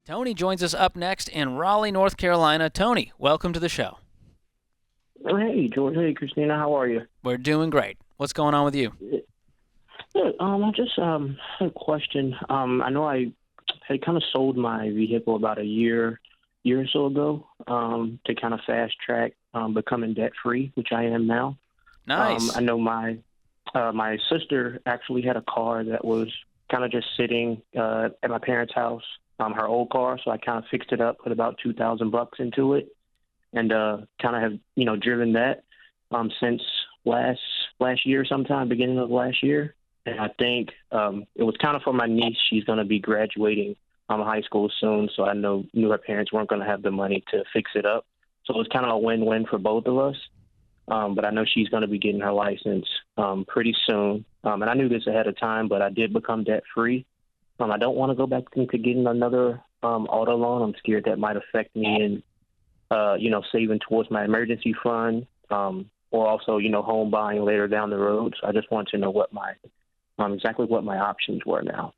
Tony joins us up next in Raleigh, North Carolina. Tony, welcome to the show. Hey, George. Hey, Christina. How are you? We're doing great. What's going on with you? Good. I just had a question. I know I had kind of sold my vehicle about a year or so ago, to kind of fast track becoming debt free, which I am now. Nice. I know my sister actually had a car that was kind of just sitting at my parents' house, her old car. So I kind of fixed it up, put about $2,000 into it, and kind of have driven that since last year, sometime beginning of last year. And I think it was kind of for my niece. She's going to be graduating high school soon, so I knew her parents weren't going to have the money to fix it up. So it was kind of a win-win for both of us. But I know she's going to be getting her license pretty soon. And I knew this ahead of time, but I did become debt-free. I don't want to go back into getting another auto loan. I'm scared that might affect me in, saving towards my emergency fund, or also, home buying later down the road. So I just want to know what exactly what my options were now.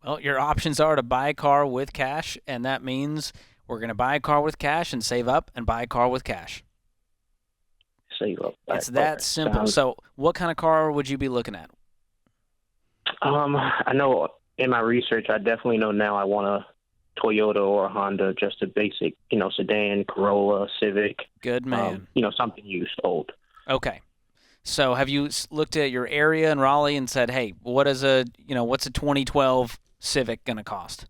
Well, your options are to buy a car with cash, and that means we're going to buy a car with cash and save up and buy a car with cash. Save up. It's that simple. So what kind of car would you be looking at? I know in my research, I definitely know now I want a Toyota or a Honda, just a basic, sedan, Corolla, Civic. Good man. Something used, old. Okay. So have you looked at your area in Raleigh and said, hey, what's a 2012 Civic going to cost?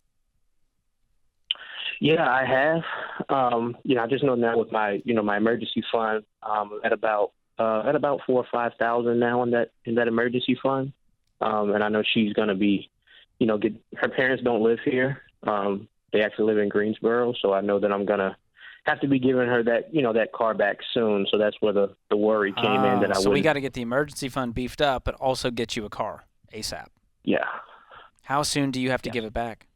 Yeah, I have. I just know now with my, my emergency fund, at about 4,000 or 5,000 now in that emergency fund. And I know she's going to be, her parents don't live here. They actually live in Greensboro. So I know that I'm going to have to be giving her that, that car back soon. So that's where the worry came in that I So we got to get the emergency fund beefed up, but also get you a car ASAP. Yeah. How soon do you have to give it back?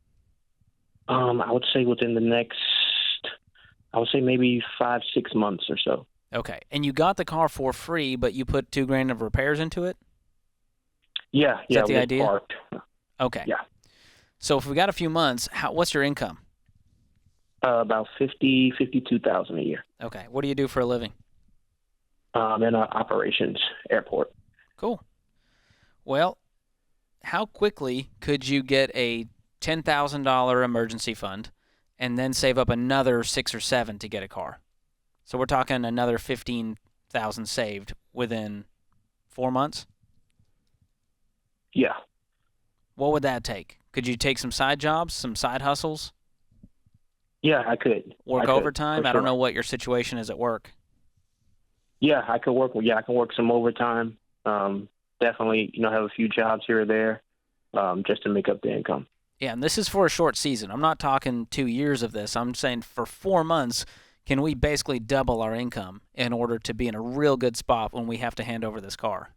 I would say within the next, maybe 5-6 months or so. Okay. And you got the car for free, but you put $2,000 of repairs into it? Yeah. Is that the idea? Parked. Okay. Yeah. So if we got a few months, what's your income? About 52,000 a year. Okay. What do you do for a living? In operations airport. Cool. Well, how quickly could you get a $10,000 emergency fund and then save up another 6 or 7 to get a car? So we're talking another 15,000 saved within 4 months? Yeah. What would that take? Could you take some side jobs, some side hustles? Yeah, I could. Work overtime? I don't know what your situation is at work. Yeah, I could work. Yeah, I can work some overtime. Definitely, have a few jobs here or there, just to make up the income. Yeah, and this is for a short season. I'm not talking 2 years of this. I'm saying for 4 months, can we basically double our income in order to be in a real good spot when we have to hand over this car?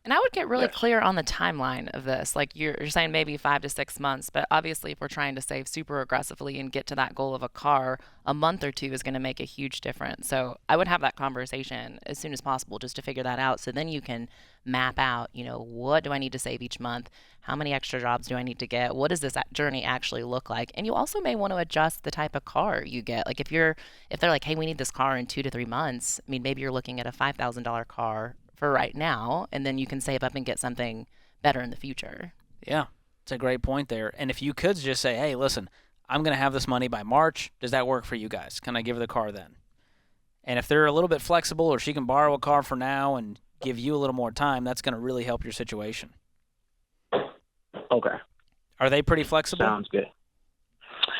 And I would get really clear on the timeline of this. Like you're saying maybe 5 to 6 months, but obviously if we're trying to save super aggressively and get to that goal of a car, a month or two is going to make a huge difference. So I would have that conversation as soon as possible just to figure that out. So then you can map out, what do I need to save each month? How many extra jobs do I need to get? What does this journey actually look like? And you also may want to adjust the type of car you get. Like if they're like, hey, we need this car in 2 to 3 months, I mean, maybe you're looking at a $5,000 car for right now, and then you can save up and get something better in the future. Yeah, it's a great point there. And if you could just say, hey, listen, I'm going to have this money by March. Does that work for you guys? Can I give her the car then? And if they're a little bit flexible or she can borrow a car for now and give you a little more time, that's going to really help your situation. Okay. Are they pretty flexible? Sounds good.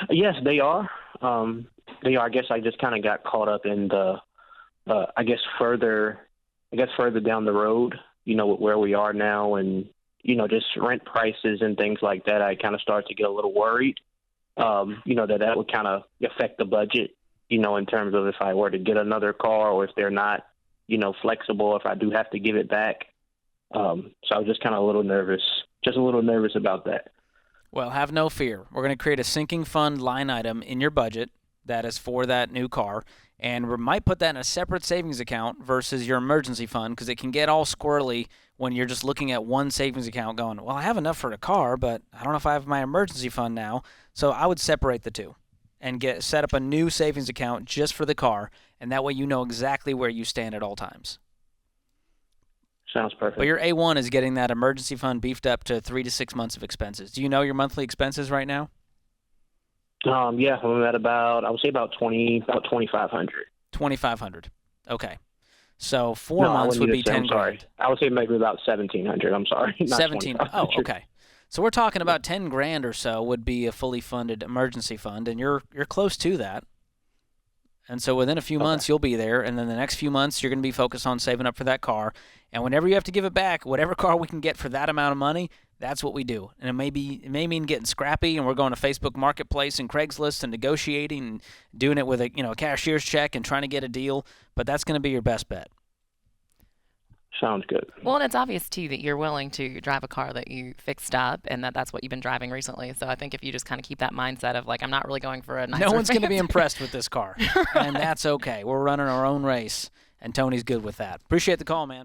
Yes, they are. They are. I guess I just kind of got caught up in the, further down the road, with where we are now and, just rent prices and things like that, I kind of start to get a little worried, that would kind of affect the budget, in terms of if I were to get another car or if they're not, flexible, if I do have to give it back. So I was just kind of a little nervous about that. Well, have no fear. We're going to create a sinking fund line item in your budget that is for that new car, and we might put that in a separate savings account versus your emergency fund, because it can get all squirrely when you're just looking at one savings account going, well, I have enough for the car, but I don't know if I have my emergency fund now. So I would separate the two and set up a new savings account just for the car, and that way you know exactly where you stand at all times. Sounds perfect. But your A1 is getting that emergency fund beefed up to 3 to 6 months of expenses. Do you know your monthly expenses right now? Yeah, I'm at I would say about 2,500. 2,500. Okay. So 4 months would be 10 grand. I would say maybe about 1,700. I'm sorry. Not 17. Oh, okay. So we're talking about 10 grand or so would be a fully funded emergency fund, and you're close to that. And so within a few months, you'll be there, and then the next few months, you're going to be focused on saving up for that car. And whenever you have to give it back, whatever car we can get for that amount of money, that's what we do. And it may mean getting scrappy, and we're going to Facebook Marketplace and Craigslist and negotiating and doing it with a cashier's check and trying to get a deal. But that's going to be your best bet. Sounds good. Well, and it's obvious, too, that you're willing to drive a car that you fixed up and that's what you've been driving recently. So I think if you just kind of keep that mindset of, like, I'm not really going for a nicer No one's going to be impressed with this car, and that's okay. We're running our own race, and Tony's good with that. Appreciate the call, man.